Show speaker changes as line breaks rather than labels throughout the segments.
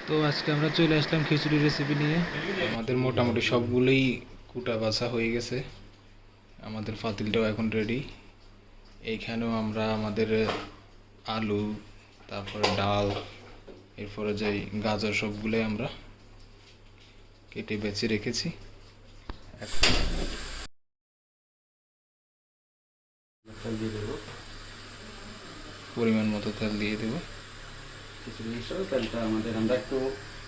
তো আজকে আমরা চলে আসলাম খিচুড়ি রেসিপি নিয়ে। আমাদের মোটামুটি সবগুলোই কুটা বাছা হয়ে গেছে। আমাদের পাতিলটাও এখন রেডি। এইখানেও আমরা আমাদের আলু, তারপরে ডাল, এরপরে যাই গাজর সবগুলোই আমরা কেটে বেছে রেখেছি। পরিমাণ মতো তেল দিয়ে দেবো।
খিচুড়ি হিসাবে তেলটা আমরা একটু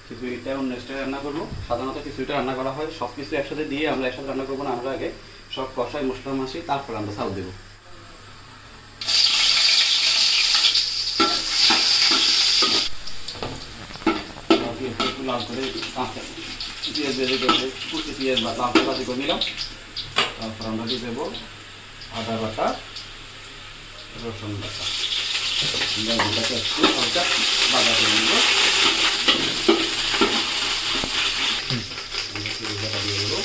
খিচুড়িটা অন্য স্টাইলে রান্না করবো। সাধারণত খিচুড়িটা রান্না করা হয় সব কিছু একসাথে দিয়ে, আমরা একসাথে রান্না করবো না। আমরা আগে সব কষাই মশলা মাসি, তারপর আমরা চাল দেবো। একটু লাল করে পেঁয়াজ ভেজে করে কুচি পেঁয়াজ লাল ভাজি করে নিলাম। তারপর আমরা দিয়ে দেবো আদা বাটা, রসুন বাটা। এটাকে একটু হালকা বাটা করে নেব। বাটা দিয়ে দেবো।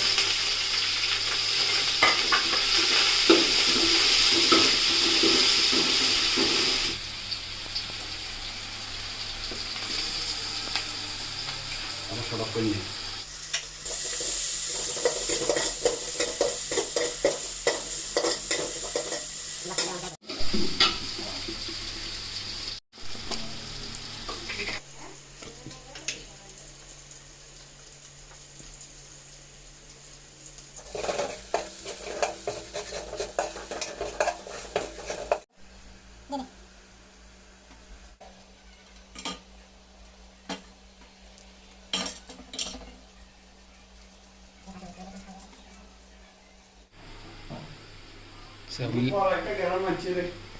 আমরা সবাই করে নিই।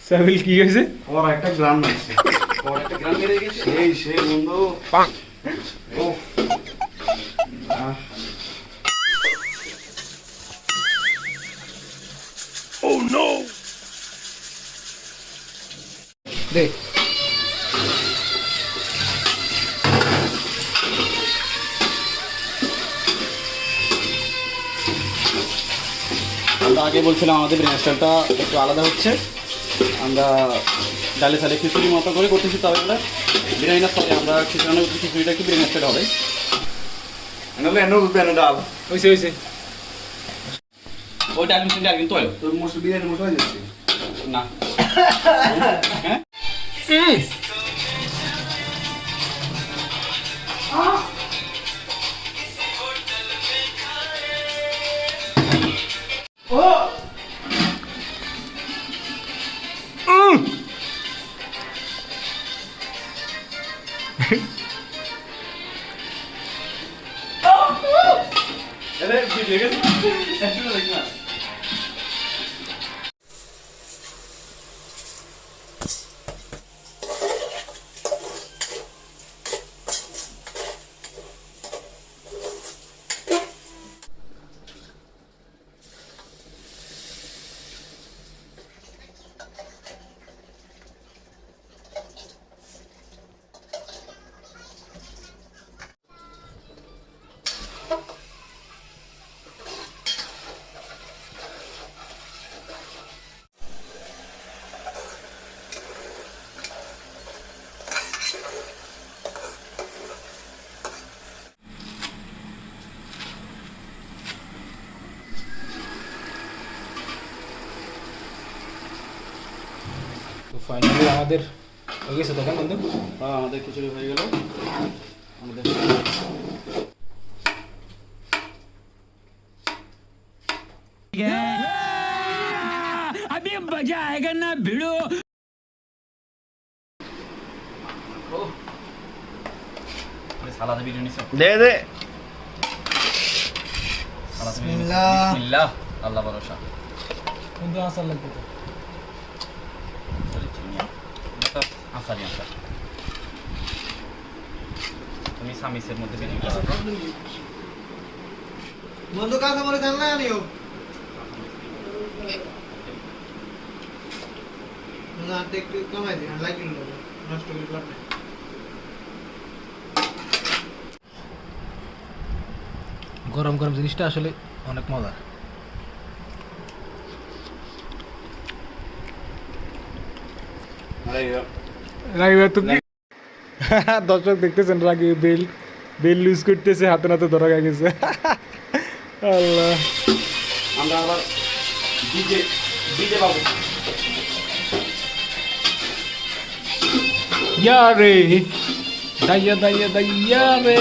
সাবিল কি হয়েছে?
ওর একটা গ্রাম আছে, ওর একটা গ্রাম বেড়ে গেছে। সেই বন্ধু ও
Oh no! দেখ
আমরা আগে বলছিলাম আমাদের বিরিয়ানি স্টাইলটা একটু আলাদা হচ্ছে। আমরা ডালে সালে খিচুড়ি মতো করে করতেছি, তবে আমরা বিরিয়ানি না সরি আমরা খিচুড়িটা কি বিরিয়ানি স্টাইল হবে। ডাল
হয়েছে হয়েছে
ওই ডাল মিশিয়ে ডাল কিন্তু
তোর মশলা বিরিয়ানি মশলা দিচ্ছি
না। হ্যাঁ
তো ফাইনালি আমাদের হয়ে গেছে। দেখেন বন্ধু,
আমাদের খিচুড়ি হয়ে গেল। আমাদের
अभी मजा आएगा ना भिड़ो।
সালাদ বিরিয়ানি
দে দে
বিসমিল্লাহ আল্লাহ ভরসা।
বন্ধু আসার লাগবে তো।
আসারি আসার তুমি সামিসের মধ্যে
বন্ধু কাঁচা মরে জান না আনিও না একটু কমাই দিন, লাগিল নষ্ট করে লাভ নাই।
গরম গরম জিনিসটা আসলে অনেক মজা। রাইবা তুমি দর্শক দেখতেছেন রাগি বেল লুজ করতেছে, হাতে নাতে ধরা গেছে। আল্লাহ,
আমরা আবার ডিজে ডিজে পাবো।
ইয়া রে দাইয়া দাইয়া দাইয়া রে।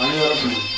আমি ওরকম